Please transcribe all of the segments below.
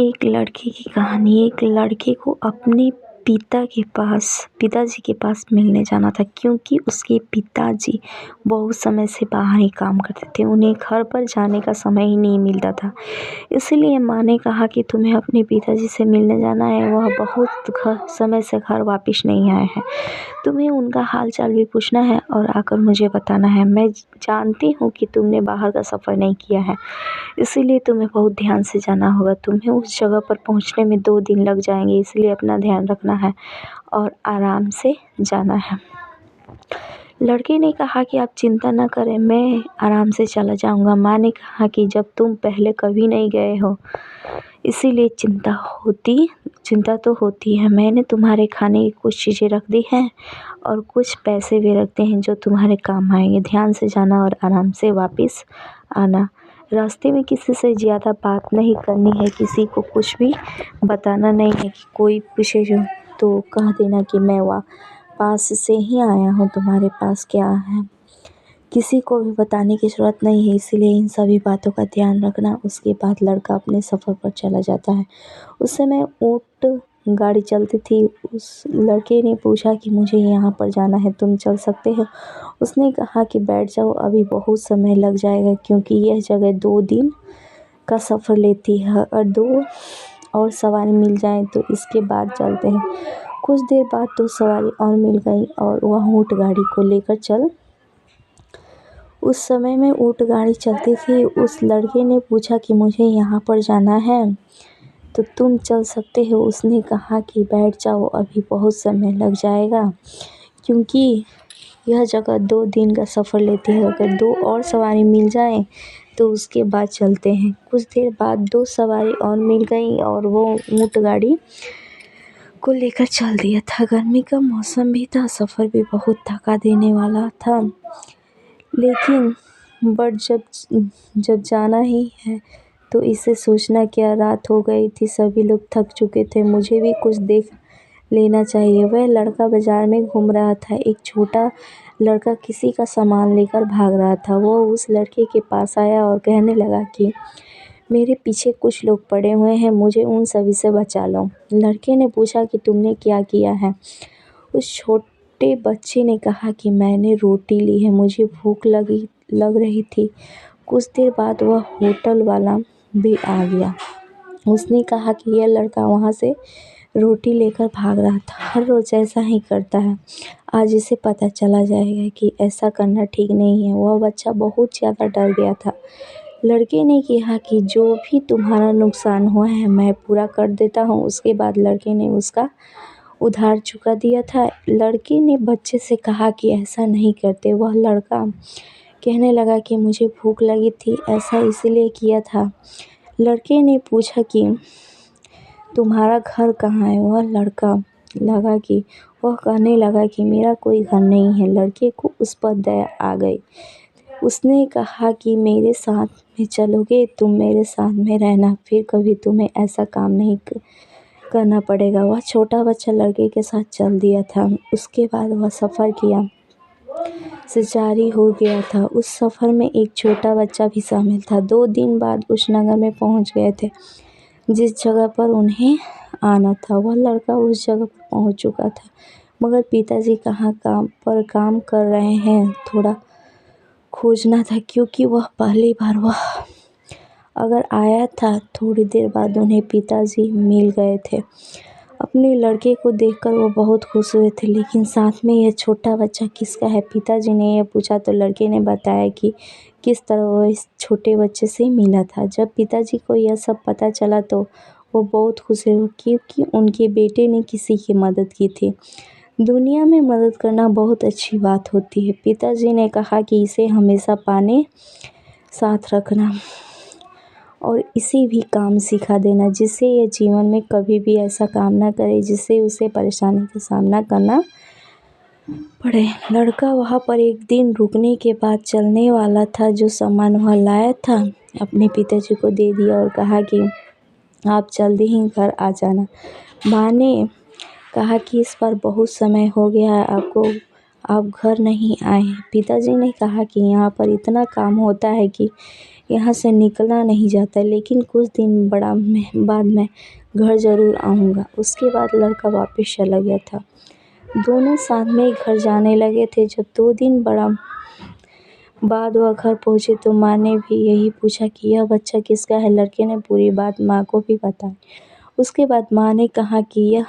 एक लड़के की कहानी। एक लड़के को अपने पिताजी के पास मिलने जाना था, क्योंकि उसके पिताजी बहुत समय से बाहर ही काम करते थे। उन्हें घर पर जाने का समय ही नहीं मिलता था। इसलिए माँ ने कहा कि तुम्हें अपने पिताजी से मिलने जाना है। वह बहुत समय से घर वापस नहीं आए हैं। तुम्हें उनका हाल चाल भी पूछना है और आकर मुझे बताना है। मैं जानती हूँ कि तुमने बाहर का सफ़र नहीं किया है, इसीलिए तुम्हें बहुत ध्यान से जाना होगा। तुम्हें उस जगह पर पहुँचने में 2 दिन लग जाएंगे, इसलिए अपना ध्यान रखना है और आराम से जाना है। लड़के ने कहा कि आप चिंता न करें, मैं आराम से चला जाऊंगा। माँ ने कहा कि जब तुम पहले कभी नहीं गए हो, इसीलिए चिंता तो होती है। मैंने तुम्हारे खाने की कुछ चीज़ें रख दी हैं और कुछ पैसे भी रखते हैं जो तुम्हारे काम आएंगे। ध्यान से जाना और आराम से वापस आना। रास्ते में किसी से ज़्यादा बात नहीं करनी है, किसी को कुछ भी बताना नहीं है। कि कोई पूछे जो तो कह देना कि मैं पास से ही आया हूँ, तुम्हारे पास क्या है। किसी को भी बताने की ज़रूरत नहीं है, इसीलिए इन सभी बातों का ध्यान रखना। उसके बाद लड़का अपने सफ़र पर चला जाता है। उस समय ऊँट गाड़ी चलती थी। उस लड़के ने पूछा कि मुझे यहाँ पर जाना है, तुम चल सकते हो? उसने कहा कि बैठ जाओ, अभी बहुत समय लग जाएगा, क्योंकि यह जगह 2 दिन का सफ़र लेती है और 2 और सवारी मिल जाए तो इसके बाद चलते हैं। कुछ देर बाद 2 सवारी और मिल गई और वह ऊँट गाड़ी को लेकर चल। उस समय में ऊँट गाड़ी चलती थी। उस लड़के ने पूछा कि मुझे यहाँ पर जाना है, तो तुम चल सकते हो? उसने कहा कि बैठ जाओ, अभी बहुत समय लग जाएगा, क्योंकि यह जगह 2 दिन का सफ़र लेती है। अगर 2 और सवारी मिल जाए तो उसके बाद चलते हैं। कुछ देर बाद 2 सवारी और मिल गई और वो ऊँट गाड़ी को लेकर चल दिया था। गर्मी का मौसम भी था, सफ़र भी बहुत थका देने वाला था, लेकिन जब जाना ही है तो इसे सोचना क्या। रात हो गई थी, सभी लोग थक चुके थे। मुझे भी कुछ देख लेना चाहिए। वह लड़का बाजार में घूम रहा था। एक छोटा लड़का किसी का सामान लेकर भाग रहा था। वो उस लड़के के पास आया और कहने लगा कि मेरे पीछे कुछ लोग पड़े हुए हैं, मुझे उन सभी से बचा लो। लड़के ने पूछा कि तुमने क्या किया है? उस छोटे बच्चे ने कहा कि मैंने रोटी ली है, मुझे भूख लग रही थी। कुछ देर बाद वह होटल वाला भी आ गया। उसने कहा कि यह लड़का वहाँ से रोटी लेकर भाग रहा था, हर रोज़ ऐसा ही करता है। आज इसे पता चला जाएगा कि ऐसा करना ठीक नहीं है। वह बच्चा बहुत ज़्यादा डर गया था। लड़के ने कहा कि जो भी तुम्हारा नुकसान हुआ है मैं पूरा कर देता हूँ। उसके बाद लड़के ने उसका उधार चुका दिया था। लड़के ने बच्चे से कहा कि ऐसा नहीं करते। वह लड़का कहने लगा कि मुझे भूख लगी थी, ऐसा इसलिए किया था। लड़के ने पूछा कि तुम्हारा घर कहाँ है? वह कहने लगा कि मेरा कोई घर नहीं है। लड़के को उस पर दया आ गई। उसने कहा कि मेरे साथ में चलोगे, तुम मेरे साथ में रहना, फिर कभी तुम्हें ऐसा काम नहीं करना पड़ेगा। वह छोटा बच्चा लड़के के साथ चल दिया था। उसके बाद वह सफ़र किया से जारी हो गया था। उस सफ़र में एक छोटा बच्चा भी शामिल था। 2 दिन बाद उस नगर में पहुंच गए थे जिस जगह पर उन्हें आना था। वह लड़का उस जगह पर पहुंच चुका था, मगर पिताजी कहाँ काम कर रहे हैं, थोड़ा खोजना था, क्योंकि वह पहली बार अगर आया था। थोड़ी देर बाद उन्हें पिताजी मिल गए थे। अपने लड़के को देखकर वो बहुत खुश हुए थे, लेकिन साथ में यह छोटा बच्चा किसका है? पिताजी ने यह पूछा तो लड़के ने बताया कि किस तरह वो इस छोटे बच्चे से मिला था। जब पिताजी को यह सब पता चला तो वो बहुत खुश हुए, क्योंकि उनके बेटे ने किसी की मदद की थी। दुनिया में मदद करना बहुत अच्छी बात होती है। पिताजी ने कहा कि इसे हमेशा पाने साथ रखना और इसे भी काम सिखा देना, जिससे यह जीवन में कभी भी ऐसा काम ना करे जिससे उसे परेशानी का सामना करना पड़े। लड़का वहाँ पर एक दिन रुकने के बाद चलने वाला था। जो सामान वह लाया था अपने पिताजी को दे दिया और कहा कि आप जल्दी ही घर आ जाना। माँ ने कहा कि इस बार बहुत समय हो गया है, आप घर नहीं आए। पिताजी ने कहा कि यहाँ पर इतना काम होता है कि यहाँ से निकला नहीं जाता, लेकिन कुछ दिन बाद मैं घर ज़रूर आऊँगा। उसके बाद लड़का वापस चला गया था। दोनों साथ में ही घर जाने लगे थे। जब 2 दिन बाद वह घर पहुँचे तो माँ ने भी यही पूछा कि यह बच्चा किसका है। लड़के ने पूरी बात माँ को भी बताई। उसके बाद माँ ने कहा कि यह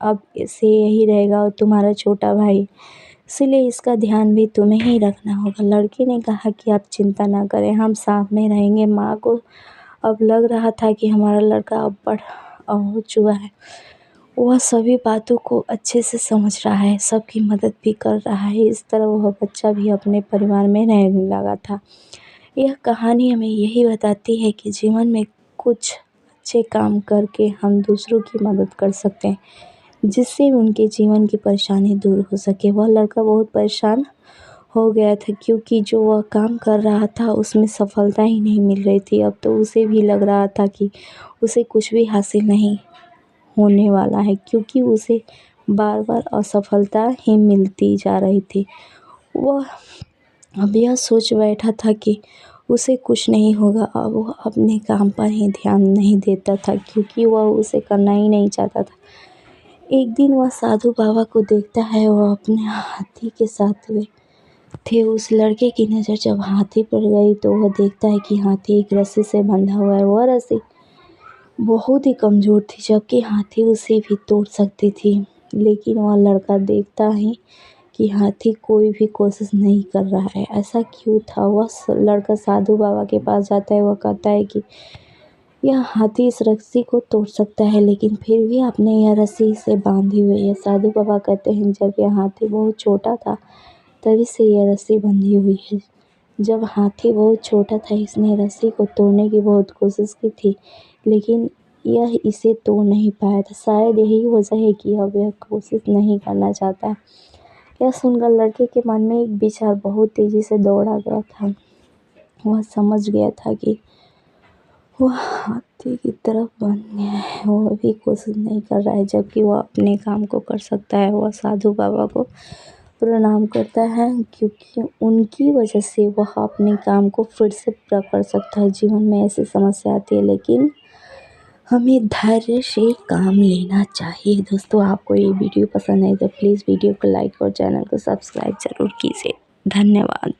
अब से यही रहेगा और तुम्हारा छोटा भाई, इसलिए इसका ध्यान भी तुम्हें ही रखना होगा। लड़के ने कहा कि आप चिंता ना करें, हम साथ में रहेंगे। माँ को अब लग रहा था कि हमारा लड़का अब बड़ा हो चुका है। वह सभी बातों को अच्छे से समझ रहा है, सबकी मदद भी कर रहा है। इस तरह वह बच्चा भी अपने परिवार में रहने लगा था। यह कहानी हमें यही बताती है कि जीवन में कुछ अच्छे काम करके हम दूसरों की मदद कर सकते हैं, जिससे उनके जीवन की परेशानी दूर हो सके। वह लड़का बहुत परेशान हो गया था क्योंकि जो वह काम कर रहा था उसमें सफलता ही नहीं मिल रही थी। अब तो उसे भी लग रहा था कि उसे कुछ भी हासिल नहीं होने वाला है, क्योंकि उसे बार-बार असफलता ही मिलती जा रही थी। वह अब यह सोच बैठा था कि उसे कुछ नहीं होगा। अब वह अपने काम पर ही ध्यान नहीं देता था, क्योंकि वह उसे करना ही नहीं चाहता था। एक दिन वह साधु बाबा को देखता है। वह अपने हाथी के साथ थे। उस लड़के की नज़र जब हाथी पर गई तो वह देखता है कि हाथी एक रस्सी से बंधा हुआ है। वह रस्सी बहुत ही कमज़ोर थी, जबकि हाथी उसे भी तोड़ सकती थी। लेकिन वह लड़का देखता है कि हाथी कोई भी कोशिश नहीं कर रहा है। ऐसा क्यों था? वह लड़का साधु बाबा के पास जाता है। वह कहता है कि यह हाथी इस रस्सी को तोड़ सकता है, लेकिन फिर भी आपने यह रस्सी से बांधी हुई है। साधु बाबा कहते हैं, जब यह हाथी बहुत छोटा था तभी से यह रस्सी बंधी हुई है। जब हाथी बहुत छोटा था इसने रस्सी को तोड़ने की बहुत कोशिश की थी, लेकिन यह इसे तोड़ नहीं पाया था। शायद यही वजह है कि अब यह कोशिश नहीं करना चाहता। यह सुनकर लड़के के मन में एक विचार बहुत तेज़ी से दौड़ा गया था। वह समझ गया था कि वह हाथी की तरफ बन गया है। वह भी कोशिश नहीं कर रहा है, जबकि वह अपने काम को कर सकता है। वह साधु बाबा को प्रणाम करता है, क्योंकि उनकी वजह से वह अपने काम को फिर से पूरा कर सकता है। जीवन में ऐसी समस्या आती है, लेकिन हमें धैर्य से काम लेना चाहिए। दोस्तों, आपको ये वीडियो पसंद आई तो प्लीज़ वीडियो को लाइक और चैनल को सब्सक्राइब ज़रूर कीजिए। धन्यवाद।